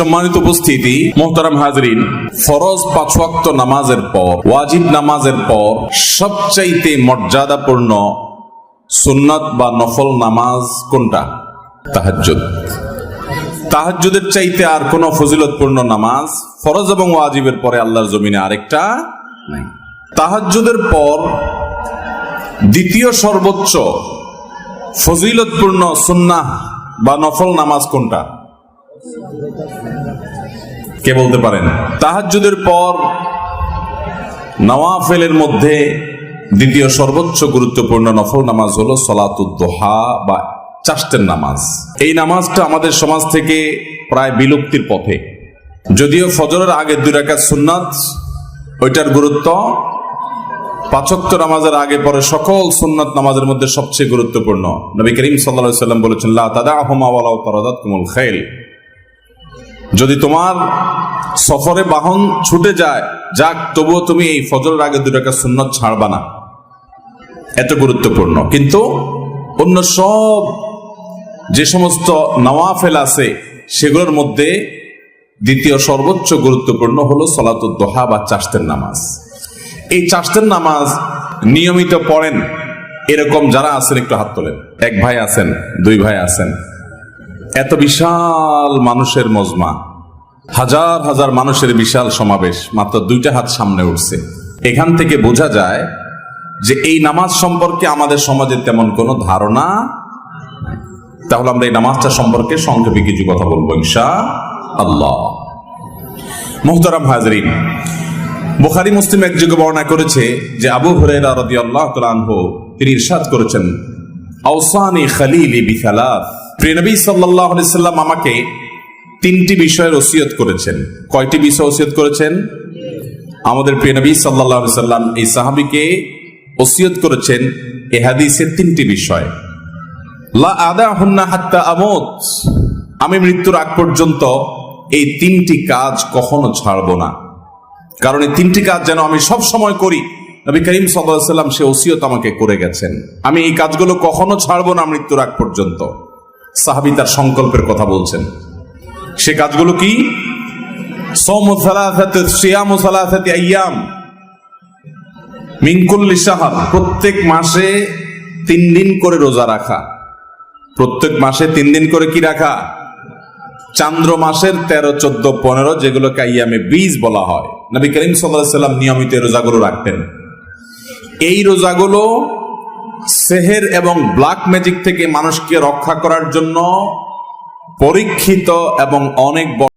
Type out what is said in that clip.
সম্মানিত উপস্থিতি, মোহতারাম হাজরিন, ফরজ 5 ওয়াক্ত নামাজের পর, ওয়াজিব নামাজের পর সবচাইতে মর্যাদাপূর্ণ সুন্নাত বা নফল নামাজ কোনটা? তাহাজ্জুদ। তাহাজ্জুদের চাইতে আর কোন ফজিলতপূর্ণ নামাজ ফরজ এবং ওয়াজিবের পরে আল্লাহর জমিনে আরেকটা নাই। তাহাজ্জুদের পর দ্বিতীয় সর্বোচ্চ ফজিলতপূর্ণ সুন্নাহ বা নফল নামাজ কোনটা? কে বলতে পারেন? তাহাজ্জুদের পর নওয়াফিলের মধ্যে দ্বিতীয় সর্বোচ্চ গুরুত্বপূর্ণ নফল নামাজ হলো সালাতুদ দুহা বা চাষ্টের নামাজ। এই নামাজটা আমাদের সমাজ থেকে প্রায় বিলুপ্তির পথে। যদিও ফজরের আগে 2 রাকাত সুন্নাত, ওইটার গুরুত্ব 5 ওয়াক্ত নামাজের আগে পরে সকল সুন্নাত নামাজের মধ্যে সবচেয়ে গুরুত্বপূর্ণ। নবী করিম সাল্লাল্লাহু আলাইহি ওয়াসাল্লাম বলেছেন, লা তাদাহুমা ওয়ালাউ তারাদাতকুমুল খাইল। যদি তোমার সফরে বাহন ছুটে যায়, যাক, তবুও তুমি এই ফজরের আগে 2 রাকাত সুন্নাত ছাড়বা না, এত গুরুত্বপূর্ণ। কিন্তু অন্য সব যে সমস্ত নওয়াফিল আছে সেগুলোর মধ্যে দ্বিতীয় সর্বোচ্চ গুরুত্বপূর্ণ হলো সালাতুদ দুহা বা চাষ্টের নামাজ। এই চাষ্টের নামাজ নিয়মিত পড়েন এরকম যারা আছেন একটু হাত তোলেন। 1 ভাই আছেন, 2 ভাই আছেন। এত বিশাল মানুষের মজমা, হাজার হাজার মানুষের বিশাল সমাবেশ, মাত্র 2টা হাত সামনে উঠছে। এখান থেকে বোঝা যায় যে এই নামাজ সম্পর্কে আমাদের সমাজে তেমন কোনো ধারণা নাই। তাহলে আমরা এই নামাজটা সম্পর্কে সংক্ষেপে কিছু কথা বলবো ইনশাআল্লাহ। মুহতারাম হাজরিন, বুখারী মুসলিম এক যুগে বর্ণনা করেছে যে আবু হুরায়রা রাদিয়াল্লাহু তাআলা আনহু তিনি ইরশাদ করেছেন, আওসানি খালিলি বিসালাস। প্রিয় নবী সাল্লাল্লাহু আলাইহি সাল্লাম আমাকে 3টি বিষয়ের ওসিয়ত করেছেন। কয়টি বিষয় ওসিয়ত করেছেন? আমাদের প্রিয় নবী সাল্লাল্লাহু আলাইহি সাল্লাম এই সাহাবীকে ওসিয়ত করেছেন এই হাদিসে 3টি বিষয়। লা আদাহুন্না হাত্তা আমুত, আমি মৃত্যুর আগ পর্যন্ত এই 3টি কাজ কখনো ছাড়বো না, কারণ এই 3টি কাজ যেন আমি সব সময় করি। নবী করিম সাল্লাল্লাহু আলাইহি সাল্লাম সে ওসিয়ত আমাকে করে গেছেন, আমি এই কাজগুলো কখনো ছাড়বো না মৃত্যুর আগ পর্যন্ত। সাহাবী তার সংকল্পের কথা বলছেন। সে কাজগুলো কি? সাওমু সালাসাতি সিয়ামু সালাসাতি আইয়াম মিন কুল্লি শাহর, প্রত্যেক মাসে 3 দিন করে রোজা রাখা। প্রত্যেক মাসে 3 দিন করে কি রাখা? চান্দ্র মাসের 13, 14, 15 যেগুলোকে আইয়ামে বীজ বলা হয়। নবী করিম সাল্লাল্লাহু আলাইহি সাল্লাম নিয়মিত রোজাগুলো রাখতেন। এই রোজাগুলো সেহের এবং ব্ল্যাক ম্যাজিক থেকে মানুষকে রক্ষা করার জন্য পরীক্ষিত এবং অনেক